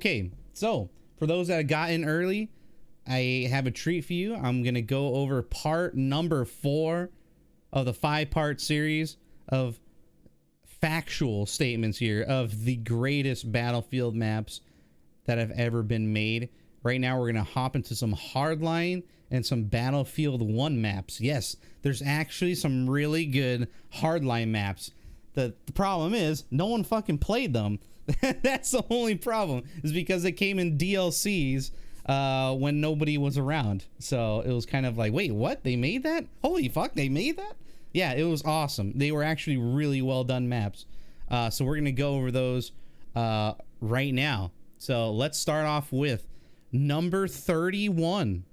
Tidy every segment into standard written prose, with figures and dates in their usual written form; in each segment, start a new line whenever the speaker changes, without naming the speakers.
Okay, so for those that got in early, I have a treat for you. I'm gonna go over part number 4 of the 5-part series of factual statements here of the greatest Battlefield maps that have ever been made. Right now we're gonna hop into some Hardline and some Battlefield 1 maps. Yes, there's actually some really good Hardline maps. The problem is no one fucking played them. That's the only problem, is because they came in DLCs when nobody was around. So it was kind of like, wait, what? They made that? Holy fuck, they made that? Yeah, it was awesome. They were actually really well done maps. So we're gonna go over those right now. So let's start off with number 31,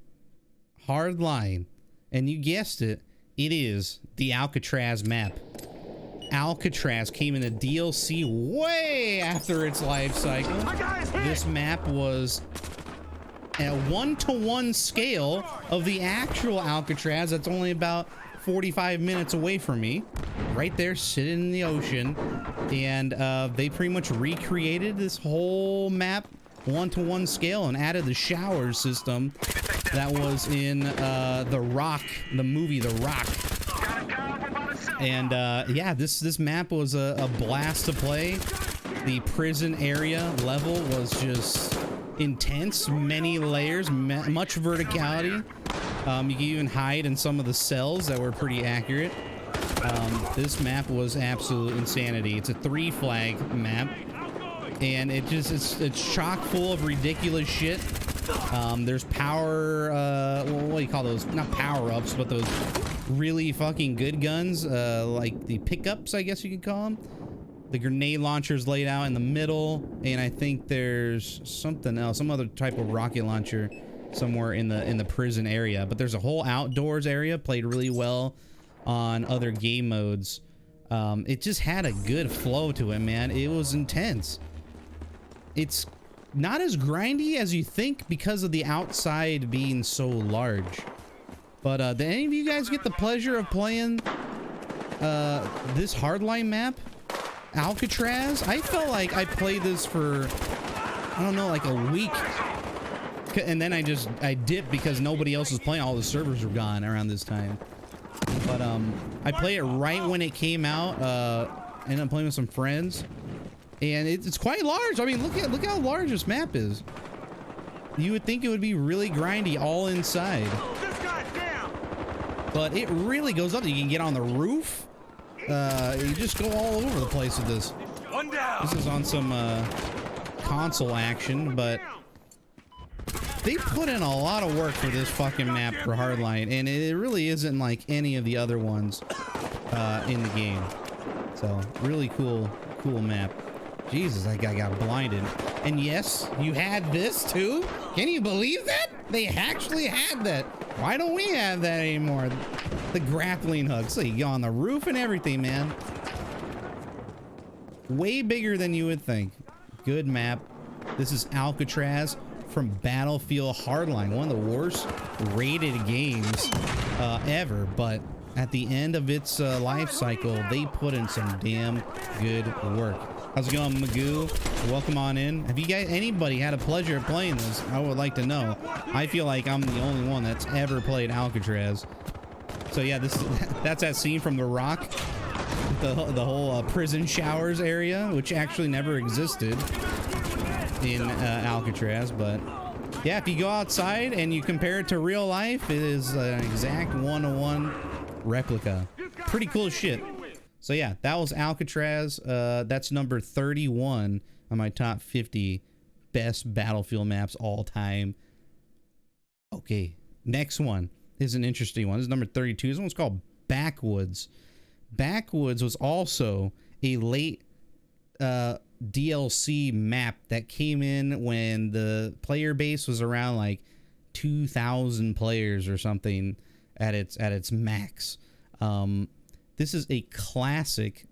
Hardline. And you guessed it, it is the Alcatraz map. Alcatraz came in a DLC way after its life cycle. This map was a 1-to-1 scale of the actual Alcatraz that's only about 45 minutes away from me, right there sitting in the ocean. And they pretty much recreated this whole map 1-to-1 scale and added the shower system that was in The Rock, the movie The Rock. And yeah, this map was a blast to play. The prison area level was just intense, many layers, much verticality. You can even hide in some of the cells that were pretty accurate. This map was absolute insanity. It's a 3-flag map, and it's chock full of ridiculous shit. There's power, what do you call those? Not power-ups, but those really fucking good guns, like the pickups, I guess you could call them. The grenade launchers laid out in the middle, and I think there's something else, some other type of rocket launcher somewhere in the prison area. But there's a whole outdoors area, played really well on other game modes. It just had a good flow to it, man. It was intense. It's not as grindy as you think because of the outside being so large. But did any of you guys get the pleasure of playing this Hardline map, Alcatraz? I felt like I played this for, I don't know, like a week, and then I dipped because nobody else was playing. All the servers were gone around this time. But I played it right when it came out. Ended up playing with some friends, and it's quite large. I mean, look how large this map is. You would think it would be really grindy all inside, but it really goes up. You can get on the roof. You just go all over the place with this. This is on some console action, but they put in a lot of work for this fucking map for Hardline, and it really isn't like any of the other ones in the game. So really cool map. Jesus, that guy got blinded. And yes, you had this too? Can you believe that? They actually had that. Why don't we have that anymore? The grappling hook. So you go on the roof and everything, man. Way bigger than you would think. Good map. This is Alcatraz from Battlefield Hardline. One of the worst rated games ever, but at the end of its life cycle, they put in some damn good work. How's it going, Magoo? Welcome on in. Have you guys, anybody had a pleasure of playing this? I would like to know. I feel like I'm the only one that's ever played Alcatraz. So yeah, that's that scene from The Rock, the whole prison showers area, which actually never existed in Alcatraz. But yeah, if you go outside and you compare it to real life, it is an exact 1-to-1 replica. Pretty cool shit. So yeah, that was Alcatraz. That's number 31 on my top 50 best Battlefield maps all time. Okay, next one is an interesting one. This is number 32. This one's called Backwoods. Backwoods was also a late DLC map that came in when the player base was around like 2,000 players or something at its max. This is a classic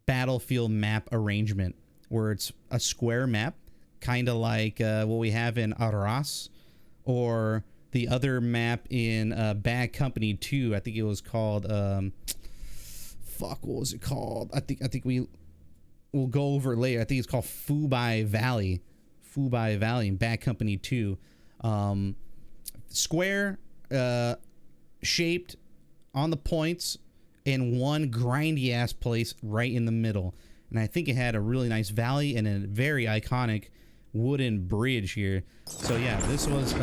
Battlefield map arrangement where it's a square map, kind of like what we have in Arras, or the other map in Bad Company 2. I think it was called fuck, what was it called? I think we'll go over it later. I think it's called Fubai Valley. Fubai Valley and Bad Company 2. Square shaped on the points and one grindy ass place right in the middle. And I think it had a really nice valley and a very iconic wooden bridge here. So yeah, this was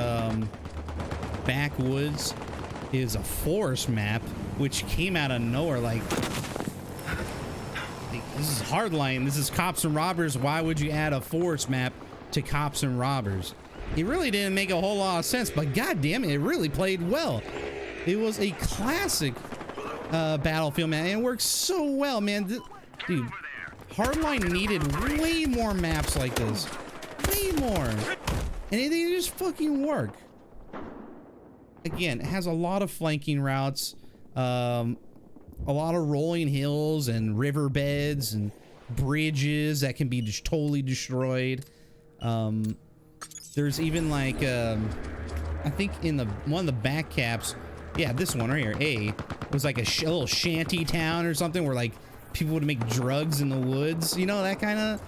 Backwoods is a forest map which came out of nowhere. Like, this is Hardline, this is Cops and Robbers. Why would you add a forest map to Cops and Robbers? It really didn't make a whole lot of sense, but god damn it, it really played well. It was a classic Battlefield, man. It works so well, man. Dude, Hardline needed way more maps like this. Way more. And they just fucking work. Again, it has a lot of flanking routes, a lot of rolling hills and riverbeds and bridges that can be just totally destroyed. There's even like, I think in the one of the back caps, yeah, this one right here, A, was like a little shanty town or something where like people would make drugs in the woods, you know, that kind of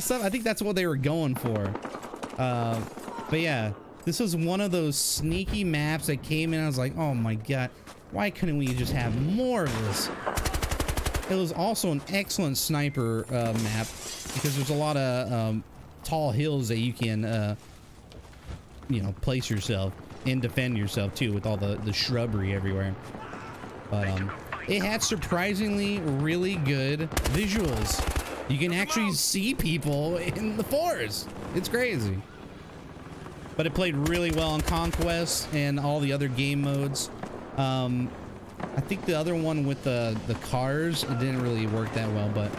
stuff. I think that's what they were going for. But yeah, this was one of those sneaky maps that came in. I was like, oh my god, why couldn't we just have more of this? It was also an excellent sniper map because there's a lot of tall hills that you can you know, place yourself and defend yourself too with all the shrubbery everywhere. But it had surprisingly really good visuals. You can actually see people in the forest. It's crazy. But it played really well on Conquest and all the other game modes. I think the other one with the cars, it didn't really work that well, but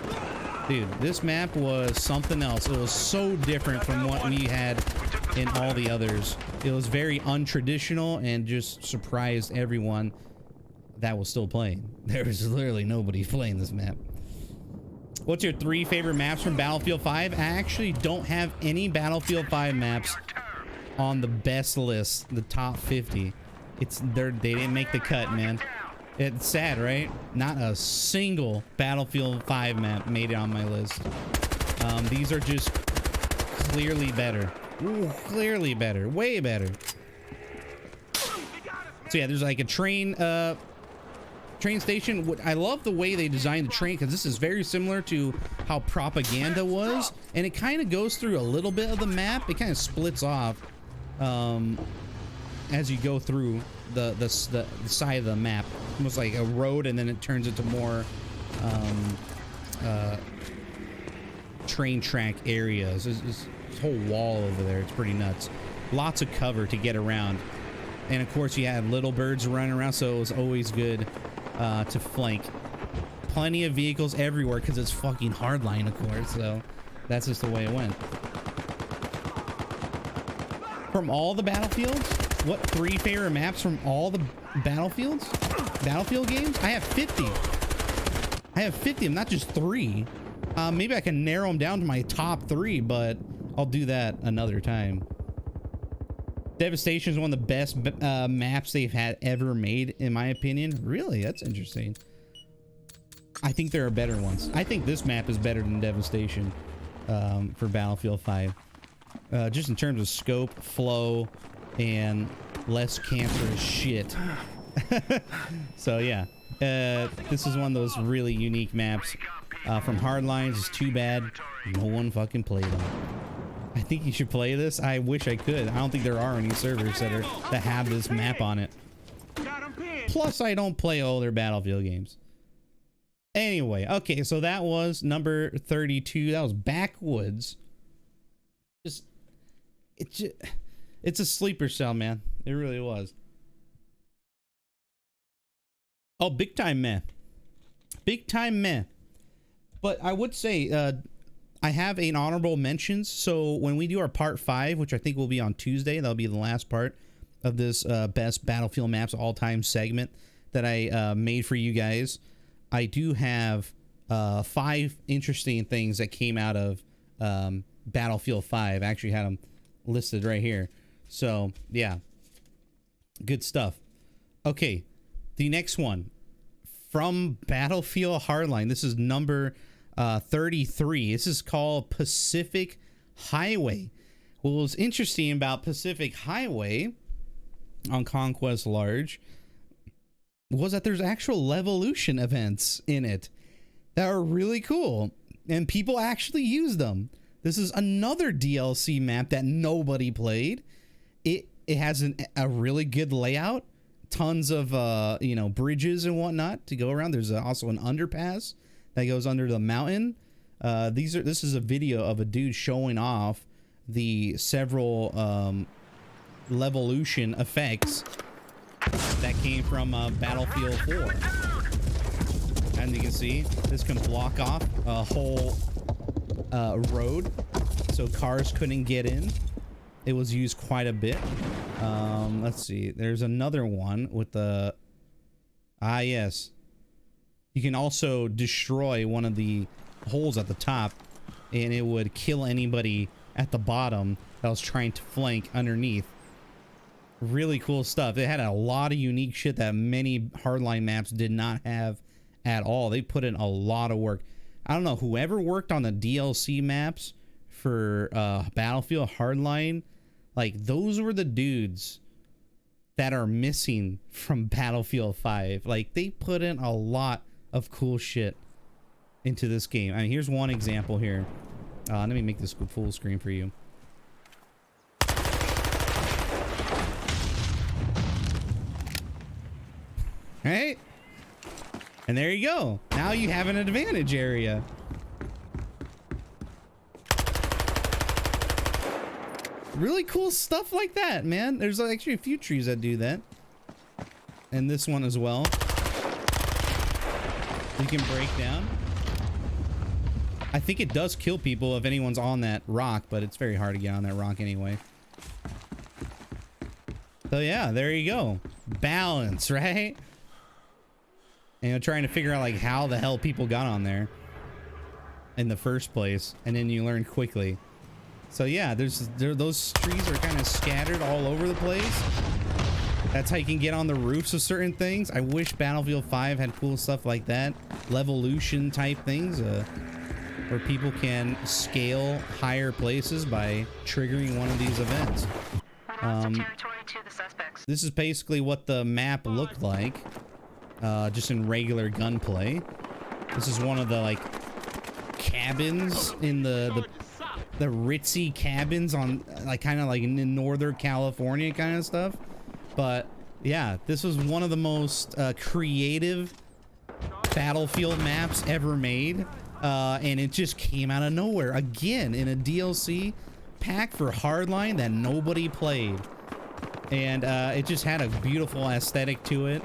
dude, this map was something else. It was so different from what we had in all the others. It was very untraditional and just surprised everyone that was still playing. There was literally nobody playing this map. What's your 3 favorite maps from Battlefield 5? I actually don't have any Battlefield 5 maps on the best list, the top 50. They didn't make the cut, man. It's sad, right? Not a single Battlefield 5 map made it on my list. These are just clearly better. Ooh, clearly better. Way better. So yeah, there's like a train station. I love the way they designed the train because this is very similar to how Propaganda was, and it kind of goes through a little bit of the map. It kind of splits off as you go through the side of the map, almost like a road, and then it turns into more train track areas. There's this whole wall over there. It's pretty nuts. Lots of cover to get around, and of course you had little birds running around, so it was always good to flank. Plenty of vehicles everywhere because it's fucking Hardline, of course, so that's just the way it went. From all the Battlefields, what 3 favorite maps from all the Battlefield games? I have 50. I have 50, not just 3. Maybe I can narrow them down to my top 3, but I'll do that another time. Devastation is one of the best maps they've had ever made, in my opinion. Really? That's interesting. I think there are better ones. I think this map is better than Devastation for Battlefield 5. Just in terms of scope, flow, and less cancerous shit. So yeah, this is one of those really unique maps from Hardlines. It's too bad no one fucking played them. I think you should play this. I wish I could. I don't think there are any servers that have this map on it. Plus, I don't play older Battlefield games. Anyway, okay, so that was number 32. That was Backwoods. It's a sleeper cell, man. It really was. Oh, big time meh. Big time meh. But I would say I have an honorable mentions. So when we do our part 5, which I think will be on Tuesday, that'll be the last part of this best Battlefield maps all time segment that I made for you guys. I do have 5 interesting things that came out of Battlefield 5. I actually had them listed right here. So yeah, good stuff. Okay, the next one from Battlefield Hardline. This is number 33. This is called Pacific Highway. What was interesting about Pacific Highway on Conquest Large was that there's actual Levolution events in it that are really cool, and people actually use them. This is another DLC map that nobody played. It has a really good layout, tons of you know, bridges and whatnot to go around. There's also an underpass that goes under the mountain. This is a video of a dude showing off the several Levolution effects that came from Battlefield 4. As you can see, this can block off a whole road, so cars couldn't get in. It was used quite a bit. Let's see. There's another one with the... yes. You can also destroy one of the holes at the top, and it would kill anybody at the bottom that was trying to flank underneath. Really cool stuff. It had a lot of unique shit that many hardline maps did not have at all. They put in a lot of work. I don't know, whoever worked on the DLC maps for Battlefield Hardline, like, those were the dudes that are missing from Battlefield 5. Like, they put in a lot of cool shit into this game. I mean, here's one example here. Let me make this full screen for you. Right? And there you go. Now you have an advantage area. Really cool stuff like that, man. There's actually a few trees that do that. And this one as well. You can break down. I think it does kill people if anyone's on that rock, but it's very hard to get on that rock anyway. So yeah, there you go. Balance, right? And you're trying to figure out like how the hell people got on there in the first place, and then you learn quickly. So yeah, those trees are kind of scattered all over the place. That's how you can get on the roofs of certain things. I wish Battlefield 5 had cool stuff like that, Levolution type things, where people can scale higher places by triggering one of these events. This is basically what the map looked like, just in regular gunplay. This is one of the like cabins in the ritzy cabins on like kind of like in Northern California kind of stuff. But yeah, this was one of the most creative Battlefield maps ever made, and it just came out of nowhere again in a DLC pack for Hardline that nobody played, and it just had a beautiful aesthetic to it.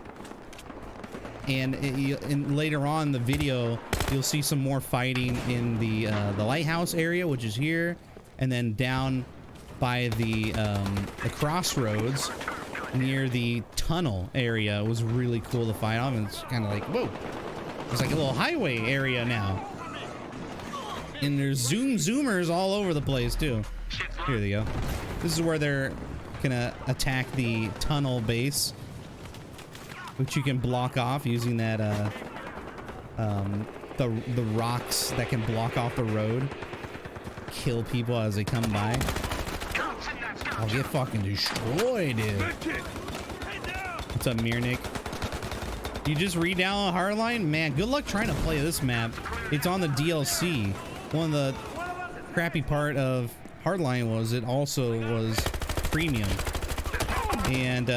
And later on in the video, you'll see some more fighting in the lighthouse area, which is here, and then down by the crossroads near the tunnel area. It was really cool to fight on. It's kind of like, whoa, it's like a little highway area now. And there's zoomers all over the place too. Here they go. This is where they're gonna attack the tunnel base, which you can block off using that the rocks that can block off the road. Kill people as they come by. I'll get fucking destroyed, dude. What's up, Mirnik? You just read down Hardline? Man, good luck trying to play this map. It's on the DLC. One of the crappy part of Hardline was it also was premium. And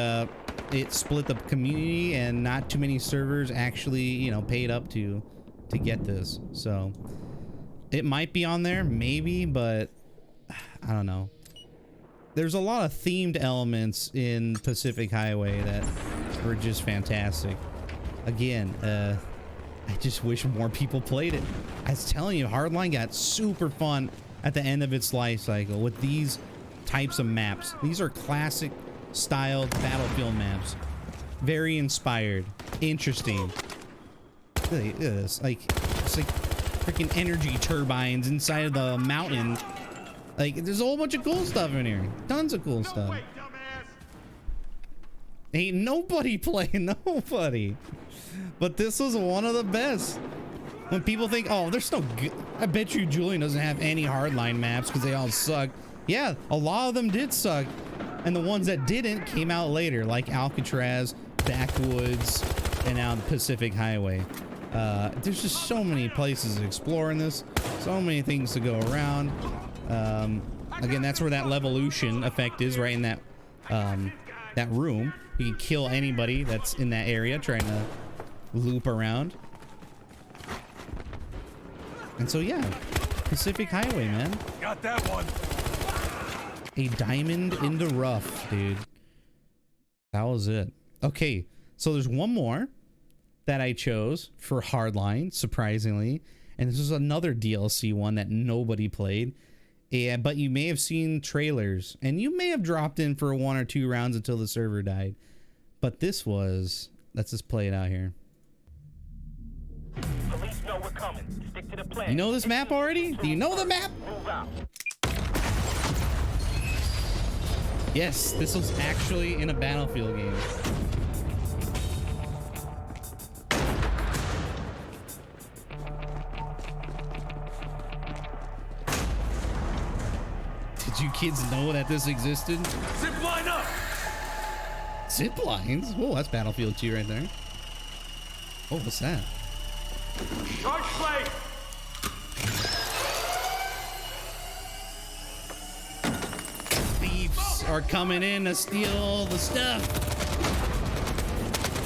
it split the community, and not too many servers actually, you know, paid up to get this. So it might be on there, maybe, but I don't know. There's a lot of themed elements in Pacific Highway that were just fantastic. Again, I just wish more people played it. I was telling you, Hardline got super fun at the end of its life cycle with these types of maps. These are classic styled Battlefield maps. Very inspired. Interesting. Look at this. Like, it's like freaking energy turbines inside of the mountain. Like, there's a whole bunch of cool stuff in here. Tons of cool stuff. Ain't nobody playing, nobody. But this was one of the best. When people think, oh, there's no good. I bet you Julian doesn't have any Hardline maps because they all suck. Yeah, a lot of them did suck. And the ones that didn't came out later, like Alcatraz, Backwoods, and now Pacific Highway. There's just so many places to explore in this. So many things to go around. Again, that's where that Levolution effect is, right in that that room. You can kill anybody that's in that area trying to loop around. And so yeah, Pacific Highway, man.
Got that one.
A diamond in the rough, dude. That was it. Okay, so there's one more that I chose for Hardline, surprisingly. And this is another DLC one that nobody played. But you may have seen trailers, and you may have dropped in for 1 or 2 rounds until the server died. But this was... Let's just play it out here.
Police know we're coming. Stick to the plan.
You know this map already? Do you know the map?
Move out.
Yes, this was actually in a Battlefield game. Did you kids know that this existed?
Zip line up.
Zip lines? Oh, that's Battlefield 2 right there. Oh, what's that?
Charge plate.
Thieves are coming in to steal the stuff.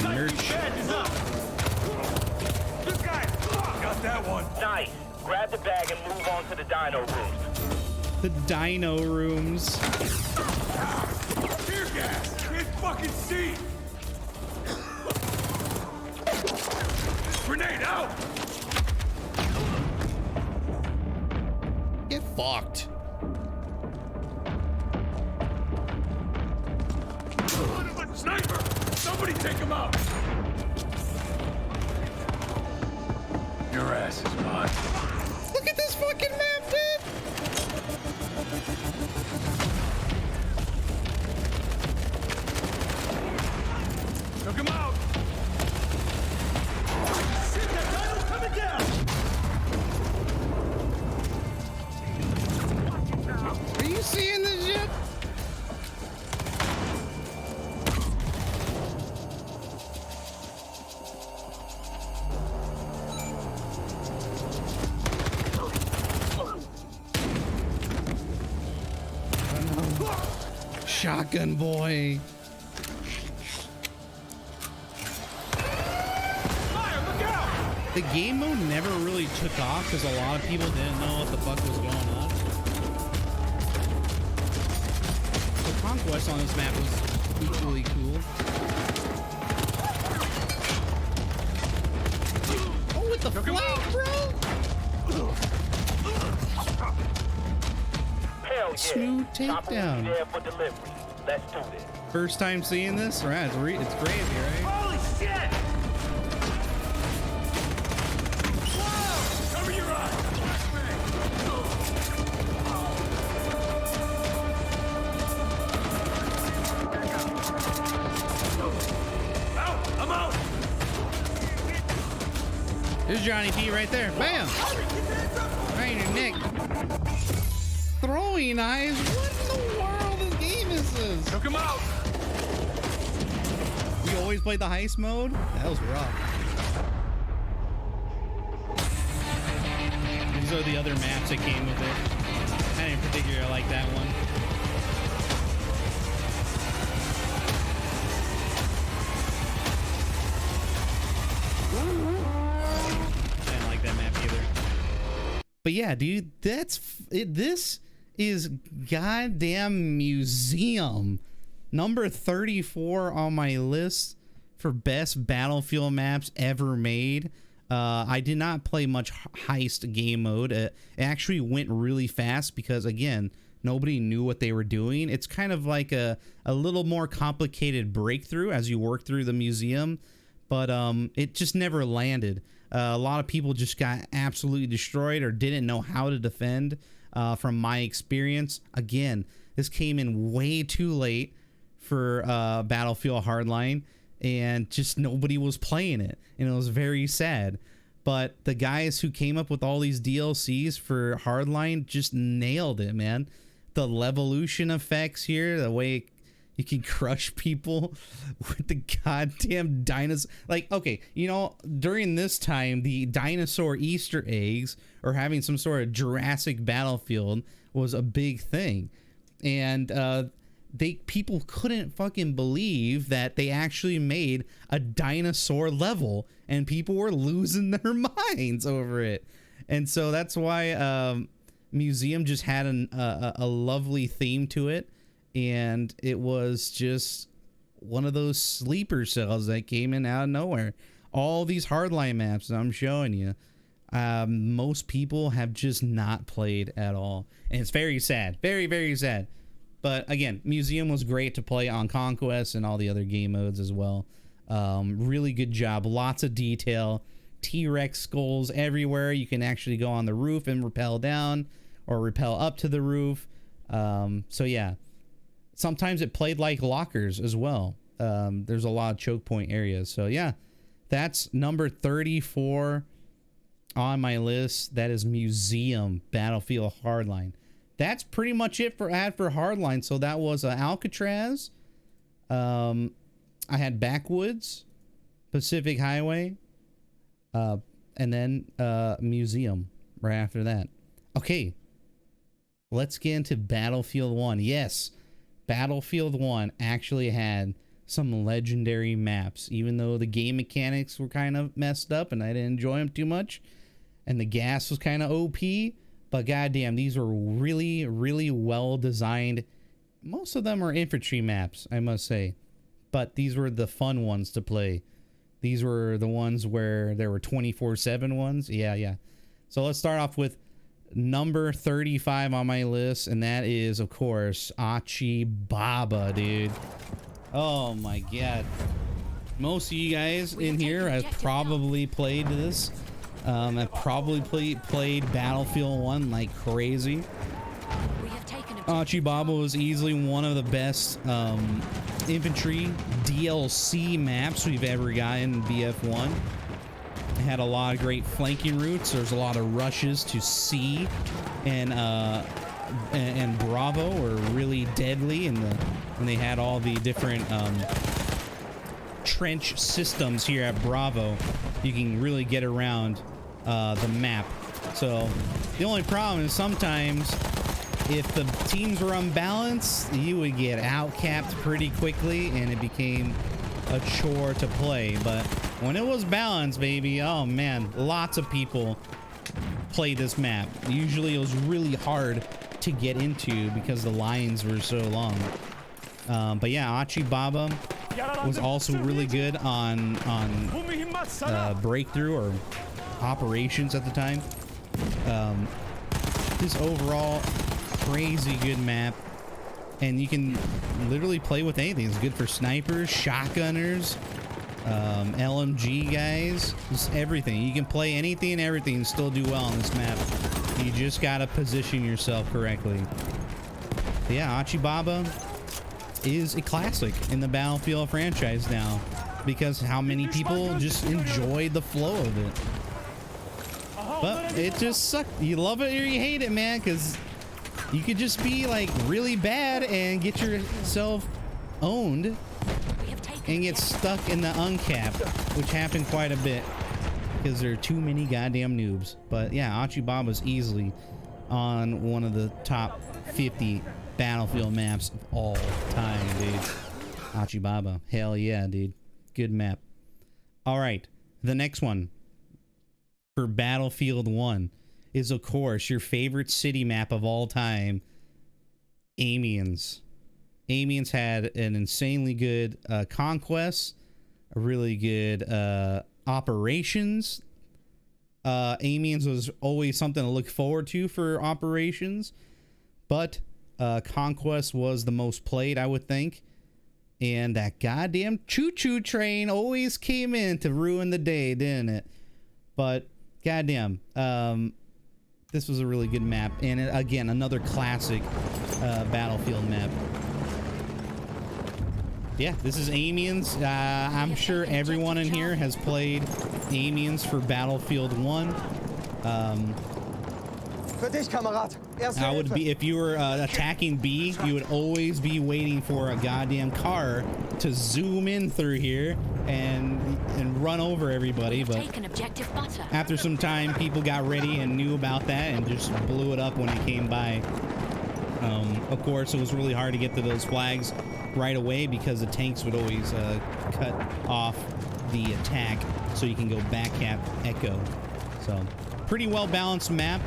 Merch.
Is up. This guy. Got that one.
Nice. Grab the bag and move on to the dino rooms.
The dino rooms.
Tear gas. Can't fucking see. Grenade out.
Get fucked.
Sniper. Somebody take him out. Your ass is mine.
Look at this fucking map, dude.
Took him out. Shit, that dino's coming down.
Are you seeing this shit? Shotgun boy.
Fire, look out.
The game mode never really took off because a lot of people didn't know what the fuck was going on. The conquest on this map was equally cool. Oh, with the flag, bro!
Hell yeah.
Smooth
Chopper will
takedown.
be there for delivery. Let's do this.
First time seeing this? Right, it's crazy, right?
Holy shit. Whoa. Cover your eyes. Out. I'm out.
There's Johnny P right there. Bam! Right in your neck. Throwing eyes? What in the world of game is this?
Took him out.
You always played the heist mode? That was rough. These are the other maps that came with it. I didn't particularly like that one. I didn't like that map either. But yeah, dude, that's it. This is goddamn Museum. Number 34 on my list for best Battlefield maps ever made. I did not play much heist game mode. It actually went really fast because, again, nobody knew what they were doing. It's kind of like a little more complicated breakthrough as you work through the museum, but it just never landed. A lot of people just got absolutely destroyed or didn't know how to defend. From my experience, again, this came in way too late for Battlefield Hardline, and just nobody was playing it, and it was very sad. But the guys who came up with all these DLCs for Hardline just nailed it, man. the Levolution effects here, the way you can crush people with the goddamn dinosaur. Like, okay, you know, during this time, the dinosaur Easter eggs or having some sort of Jurassic Battlefield was a big thing. And people couldn't fucking believe that they actually made a dinosaur level, and people were losing their minds over it. And so that's why Museum just had a lovely theme to it. And it was just one of those sleeper cells that came in out of nowhere. All these hardline maps that I'm showing you, most people have just not played at all. And it's very sad. Very, very sad. But again, Museum was great to play on Conquest and all the other game modes as well. Really good job. Lots of detail. T-Rex skulls everywhere. You can actually go on the roof and rappel down or rappel up to the roof. So yeah. Sometimes it played like lockers as well. There's a lot of choke point areas. So yeah, that's number 34 on my list. That is Museum Battlefield Hardline. That's pretty much it for Hardline. So that was Alcatraz. I had Backwoods, Pacific Highway, and then Museum right after that. Okay, let's get into Battlefield 1. Yes. Battlefield 1 actually had some legendary maps, even though the game mechanics were kind of messed up and I didn't enjoy them too much, and the gas was kind of OP, but goddamn, these were really, really well designed. Most of them are infantry maps, I must say, but these were the fun ones to play. These were the ones where there were 24/7 ones. Yeah. So let's start off with number 35 on my list, and that is, of course, Achi Baba, dude. Oh my god. Most of you guys in here have probably played this. Have probably played Battlefield 1 like crazy. Achi Baba was easily one of the best infantry DLC maps we've ever gotten in BF1. Had a lot of great flanking routes. There's a lot of rushes to C and Bravo were really deadly, and when they had all the different trench systems here at Bravo, you can really get around the map. So the only problem is sometimes if the teams were unbalanced, you would get outcapped pretty quickly, and it became a chore to play. But when it was balanced, baby, oh man, lots of people play this map. Usually it was really hard to get into because the lines were so long. But yeah, Achi Baba was also really good on Breakthrough or Operations at the time. This overall crazy good map. And you can literally play with anything. It's good for snipers, shotgunners, LMG guys, just everything. You can play anything and everything and still do well on this map. You just gotta position yourself correctly. But yeah, Achi Baba is a classic in the Battlefield franchise now because how many people just enjoy the flow of it. But it just sucked. You love it or you hate it, man, because you could just be like really bad and get yourself owned and get stuck in the uncapped, which happened quite a bit because there are too many goddamn noobs. But yeah, Achi Baba's easily on one of the top 50 Battlefield maps of all time, dude. Achi Baba, hell yeah, dude. Good map. All right, the next one for Battlefield 1 is, of course, your favorite city map of all time, Amiens. Amiens had an insanely good Conquest, a really good Operations. Amiens was always something to look forward to for Operations, but Conquest was the most played, I would think. And that goddamn choo-choo train always came in to ruin the day, didn't it? But goddamn, this was a really good map, and again, another classic Battlefield map. Yeah, this is Amiens. I'm sure everyone in here has played Amiens for Battlefield 1.
Für dich, Kamerad. Erste
I would
Hilfe.
be, if you were attacking B, you would always be waiting for a goddamn car to zoom in through here and run over everybody. But
Take an objective butter.
after some time, people got ready and knew about that and just blew it up when it came by. Of course, it was really hard to get to those flags right away because the tanks would always cut off the attack so you can go back at Echo. So pretty well balanced map.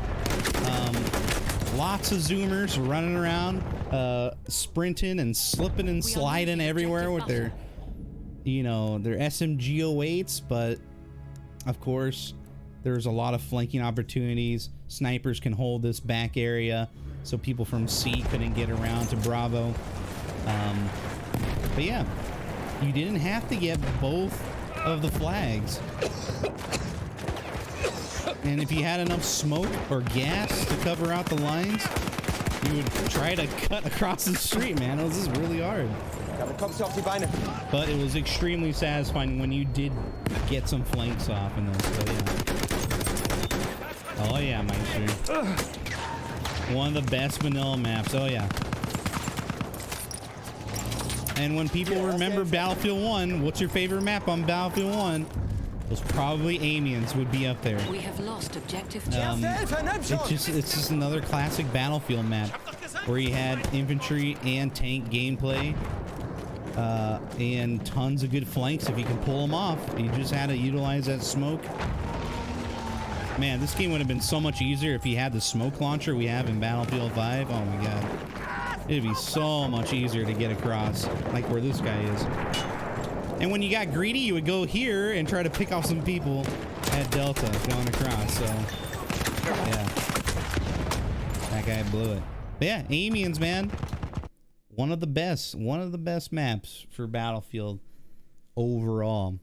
Lots of zoomers running around, sprinting and slipping and sliding everywhere with their, you know, their SMG-08s. But of course, there's a lot of flanking opportunities. Snipers can hold this back area, so people from C couldn't get around to Bravo. But yeah, you didn't have to get both of the flags. And if you had enough smoke or gas to cover out the lines, you would try to cut across the street, man. It was just really hard.
Damit kommst du auf die Beine.
But it was extremely satisfying when you did get some flanks off in those. So yeah. Oh yeah, Meister. One of the best vanilla maps. Oh yeah. And when people remember Battlefield 1, what's your favorite map on Battlefield 1? It was probably Amiens would be up there.
We have lost objective.
Erste Hilfe, nimm schon.
It's just another classic Battlefield map where you had infantry and tank gameplay, and tons of good flanks if you can pull them off. You just had to utilize that smoke. Man, this game would have been so much easier if you had the smoke launcher we have in Battlefield 5. Oh my god. It'd be so much easier to get across, like where this guy is. And when you got greedy, you would go here and try to pick off some people at Delta going across. So, yeah. That guy blew it. But yeah, Amiens, man. One of the best maps for Battlefield overall.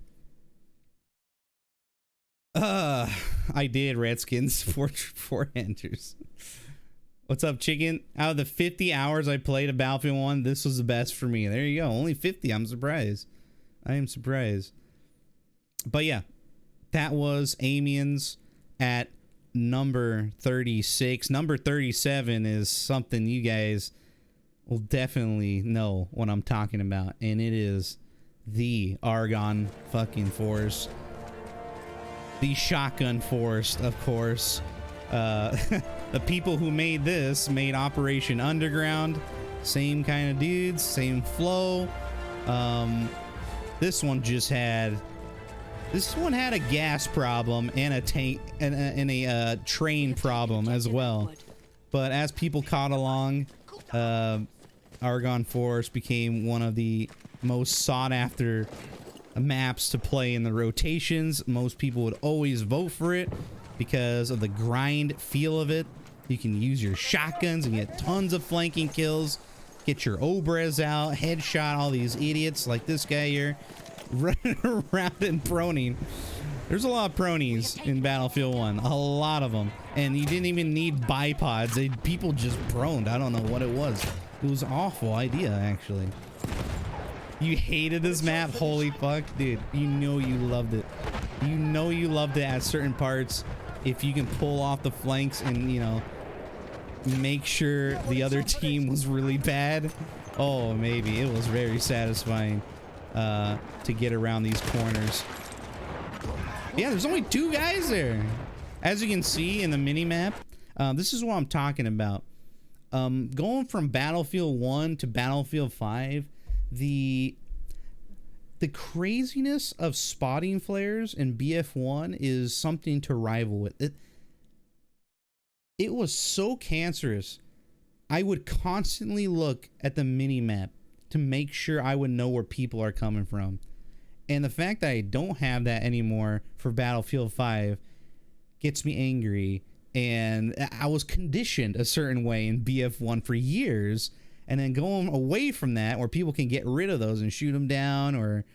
I did Redskins for Enters. What's up, chicken? Out of the 50 hours I played of Battlefield 1, this was the best for me. There you go. Only 50. I'm surprised. I am surprised. But yeah, that was Amiens at number 36. Number 37 is something you guys will definitely know what I'm talking about. And it is the Argonne fucking Force. The Shotgun Force, of course. The people who made this made Operation Underground. Same kind of dudes, same flow. This one had a gas problem and a tank and a train problem as well. But as people caught along, Argonne Force became one of the most sought after maps to play in the rotations. Most people would always vote for it because of the grind feel of it. You can use your shotguns and get tons of flanking kills. Get your Obres out, headshot all these idiots like this guy here, running around and proning. There's a lot of pronies in Battlefield 1, a lot of them. And you didn't even need bipods. People just proned. I don't know what it was. It was an awful idea, actually. You hated this map? Holy fuck, dude. You know you loved it. You know you loved it at certain parts. If you can pull off the flanks and, you know, make sure the other team was really bad. Oh, maybe. It was very satisfying to get around these corners. Yeah, there's only 2 guys there. As you can see in the mini-map, this is what I'm talking about. Going from Battlefield 1 to Battlefield 5, the craziness of spotting flares in BF1 is something to rival with. It was so cancerous. I would constantly look at the mini-map to make sure I would know where people are coming from. And the fact that I don't have that anymore for Battlefield 5 gets me angry. And I was conditioned a certain way in BF1 for years. And then going away from that, where people can get rid of those and shoot them down or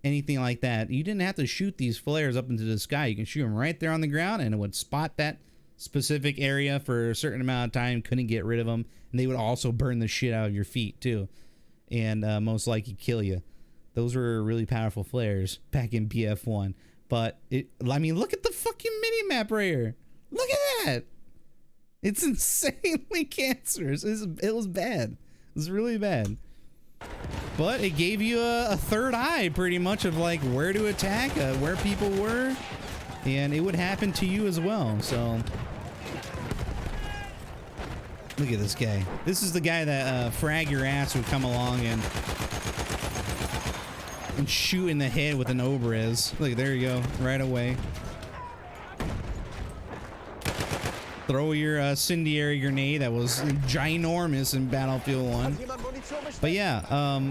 anything like that. You didn't have to shoot these flares up into the sky. You can shoot them right there on the ground, and it would spot that specific area for a certain amount of time. Couldn't get rid of them. And they would also burn the shit out of your feet, too. And most likely kill you. Those were really powerful flares back in BF1. But, I mean, look at the fucking mini-map right here. Look at that. It's insanely cancerous. It was bad. It was really bad. But it gave you a third eye, pretty much, of like where to attack, where people were, and it would happen to you as well. So look at this guy. This is the guy that Frag Your Ass would come along and shoot in the head with an Obrez. Look, there you go, right away. Throw your incendiary grenade that was ginormous in Battlefield 1. But yeah,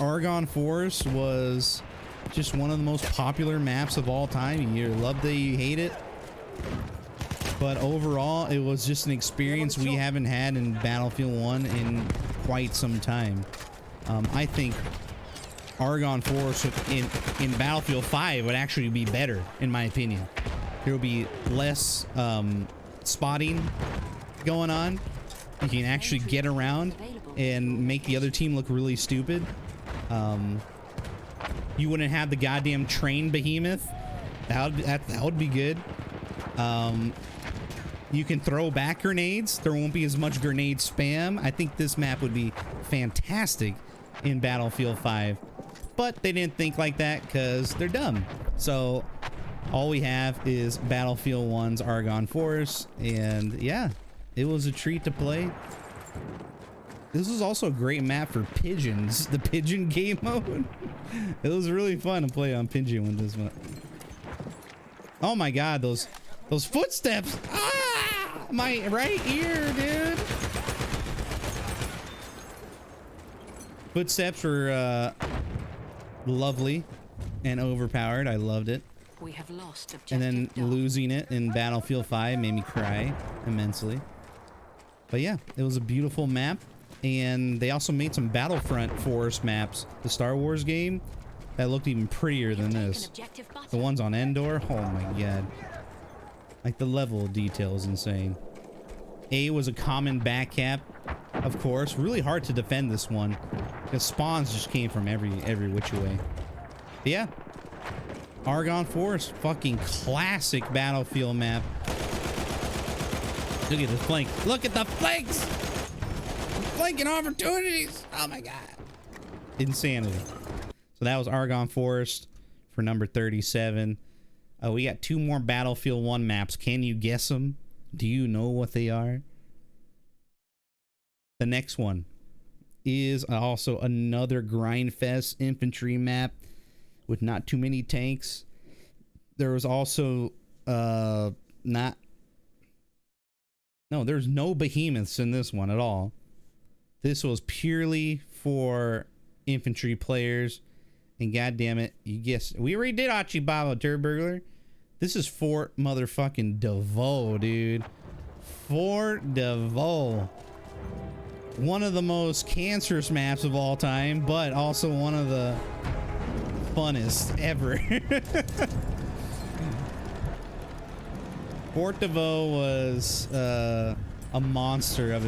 Argonne Forest was just one of the most popular maps of all time. You love it, you hate it. But overall, it was just an experience we haven't had in Battlefield 1 in quite some time. I think Argonne Forest in Battlefield 5 would actually be better, in my opinion. There will be less spotting going on. You can actually get around and make the other team look really stupid. You wouldn't have the goddamn train behemoth. That would be good. You can throw back grenades. There won't be as much grenade spam. I think this map would be fantastic in Battlefield 5. But they didn't think like that because they're dumb. So all we have is Battlefield 1's Argonne Forest, and yeah, it was a treat to play. This was also a great map for pigeons, the pigeon game mode. It was really fun to play on pigeon with this one. Oh my god, those footsteps! Ah, my right ear, dude. Footsteps were lovely and overpowered. I loved it.
We have lost objective
And then
Dark.
losing it in Battlefield 5 made me cry immensely. But yeah, it was a beautiful map. And they also made some Battlefront Forest maps, the Star Wars game, that looked even prettier than this.
Objective Butter.
The ones on Endor, oh my god. Like the level of detail is insane. A was a common back cap, of course. Really hard to defend this one, because spawns just came from every which way. But yeah. Argonne Forest, fucking classic Battlefield map. Look at the flank. Look at the flanks! Flanking opportunities! Oh my god. Insanity. So that was Argonne Forest for number 37. We got 2 more Battlefield 1 maps. Can you guess them? Do you know what they are? The next one is also another Grindfest infantry map with not too many tanks. There was also there's no behemoths in this one at all. This was purely for infantry players. And goddamn it, you guessed, we already did Achibaba Turd Burglar. This is Fort motherfucking DeVoe, dude. Fort DeVoe. One of the most cancerous maps of all time, but also one of the funnest ever. Fort DeVoe was a monster of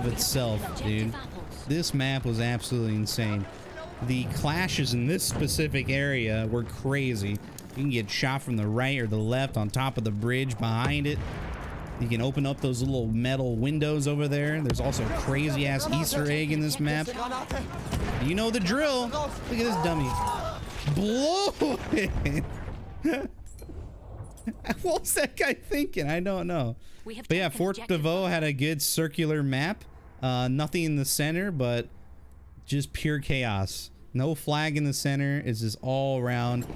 itself, dude. This map was absolutely insane. The clashes in this specific area were crazy. You can get shot from the right or the left, on top of the bridge, behind it. You can open up those little metal windows over there. There's also a crazy ass Easter egg in this map. You know the drill. Look at this dummy. Blow it. What was that guy thinking? I don't know. But yeah, Fort DeVoe had a good circular map. Nothing in the center, but just pure chaos. No flag in the center. It's just all around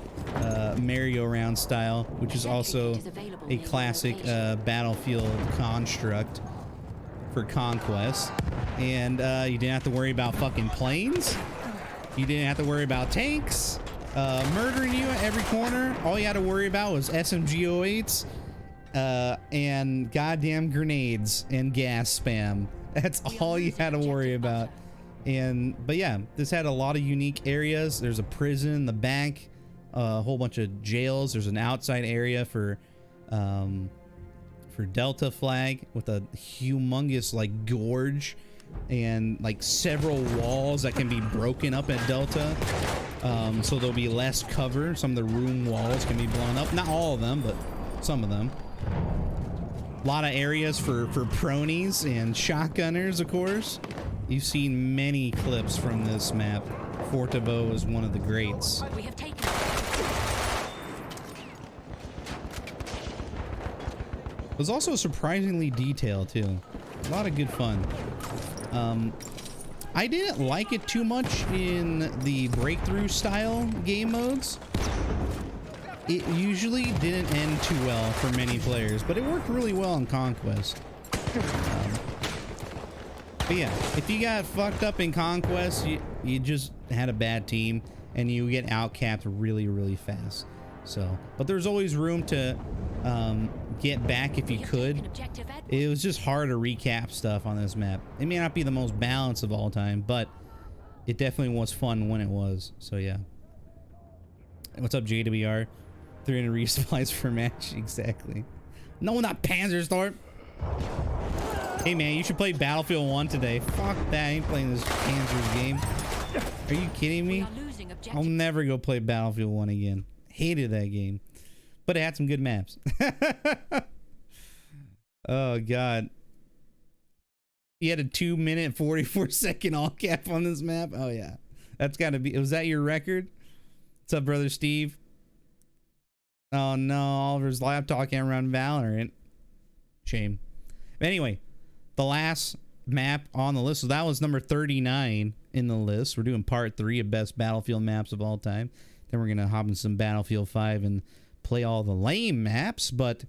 merry-go-round style, which is also a classic Battlefield construct for Conquest. And you didn't have to worry about fucking planes. You didn't have to worry about tanks murdering you at every corner. All you had to worry about was SMG-08s and goddamn grenades and gas spam. That's all you had to worry about. But yeah, this had a lot of unique areas. There's a prison in the back, a whole bunch of jails. There's an outside area for Delta flag with a humongous like gorge and like several walls that can be broken up at Delta. So there'll be less cover. Some of the room walls can be blown up. Not all of them, but some of them. A lot of areas for pronies and shotgunners, of course. You've seen many clips from this map. Fort de Vaux is one of the greats.
We have taken.
It was also surprisingly detailed too. A lot of good fun. I didn't like it too much in the breakthrough style game modes. It usually didn't end too well for many players, but it worked really well in Conquest. But yeah, if you got fucked up in Conquest, you just had a bad team and you get outcapped really, really fast. So, but there's always room to get back if you could. It was just hard to recap stuff on this map. It may not be the most balanced of all time, but it definitely was fun when it was. So yeah. What's up, JWR? 300 resupplies per match. Exactly. No, not Panzerstorm. Hey man, you should play Battlefield 1 today. Fuck that, I ain't playing this Panzers game. Are you kidding me? I'll never go play Battlefield 1 again. Hated that game. But it had some good maps. Oh god. You had a 2-minute 44-second all cap on this map? Oh yeah. That's gotta be, was that your record? What's up, brother Steve? Oh no, Oliver's laptop can't run Valorant. Shame. Anyway, the last map on the list, so that was number 39 in the list. We're doing part 3 of best Battlefield maps of all time. Then we're gonna hop in some Battlefield 5 and play all the lame maps, but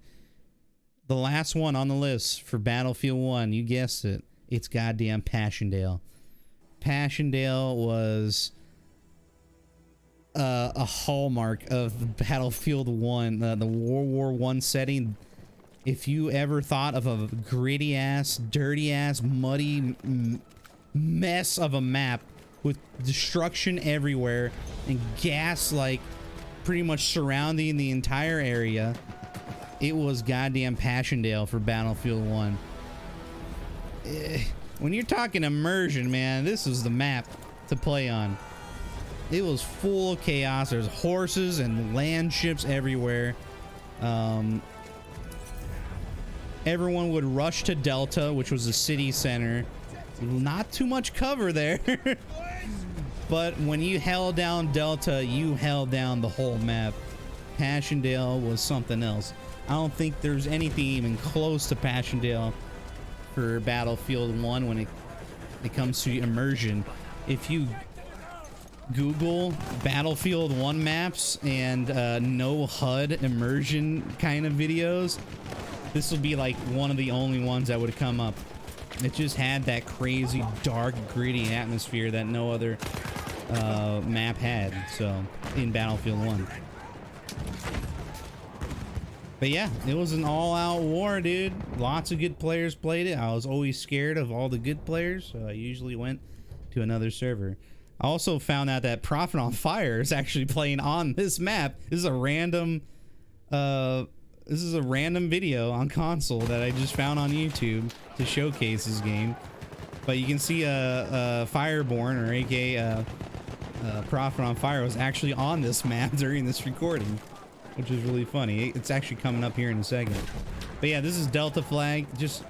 the last one on the list for Battlefield 1, you guessed it, it's goddamn Passchendaele. Passchendaele was a hallmark of Battlefield 1, the World War I setting. If you ever thought of a gritty ass, dirty ass, muddy mess of a map with destruction everywhere and gas like pretty much surrounding the entire area, it was goddamn Passchendaele for Battlefield 1. When you're talking immersion, man, this was the map to play on. It was full of chaos. There's horses and land ships everywhere. Everyone would rush to Delta, which was the city center. Not too much cover there. But when you held down Delta, you held down the whole map. Passchendaele was something else. I don't think there's anything even close to Passchendaele for Battlefield 1 when it comes to immersion. If you Google Battlefield 1 maps and no HUD immersion kind of videos, this will be like one of the only ones that would come up. It just had that crazy, dark, gritty atmosphere that no other map had, so, in Battlefield 1. But yeah, it was an all-out war, dude. Lots of good players played it. I was always scared of all the good players, so I usually went to another server. I also found out that Prophet on Fire is actually playing on this map. This is a random video on console that I just found on YouTube to showcase this game. But you can see Fireborn, or aka Prophet on Fire, was actually on this map during this recording, which is really funny. It's actually coming up here in a second. But yeah, this is Delta Flag. Just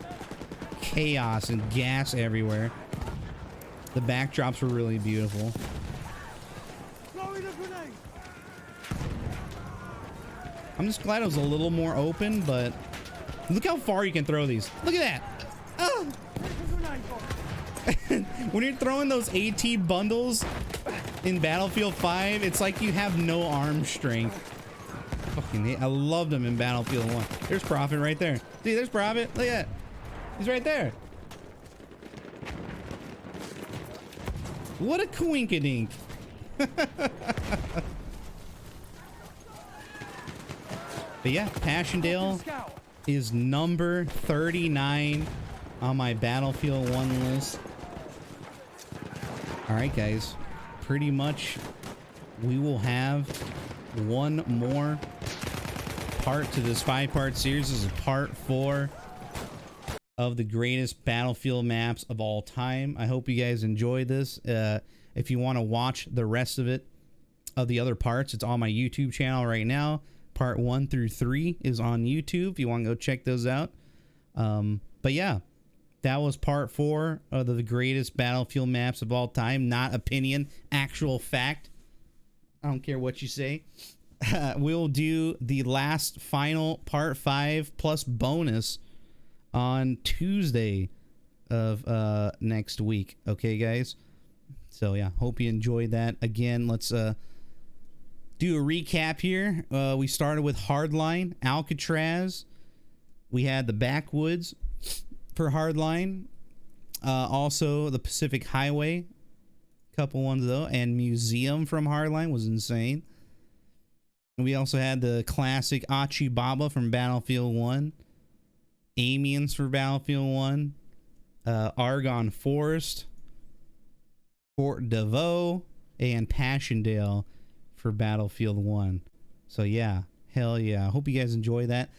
chaos and gas everywhere. The backdrops were really beautiful. I'm just glad it was a little more open, but look how far you can throw these. Look at that. Oh. When you're throwing those AT bundles in Battlefield 5, it's like you have no arm strength. Fucking, I loved them in Battlefield 1. There's Prophet right there. See, there's Prophet. Look at that. He's right there. What a coinkadink. But yeah, Passchendaele is number 39 on my Battlefield 1 list. Alright guys, pretty much we will have one more part to this 5-part series. This is part 4 of the greatest Battlefield maps of all time. I hope you guys enjoyed this. If you want to watch the rest of it, of the other parts, it's on my YouTube channel right now. Part 1 through 3 is on YouTube if you want to go check those out. But yeah, that was part 4 of the greatest Battlefield maps of all time. Not opinion, actual fact. I don't care what you say. We'll do the last final part 5 plus bonus on Tuesday of next week. Okay, guys? So yeah, hope you enjoyed that. Again, let's do a recap here. We started with Hardline, Alcatraz. We had the Backwoods for Hardline. Also, the Pacific Highway. Couple ones, though. And Museum from Hardline was insane. We also had the classic Achi Baba from Battlefield 1. Amiens for Battlefield 1. Argonne Forest. Fort DeVoe. And Passchendaele for Battlefield 1. So yeah, hell yeah. I hope you guys enjoy that.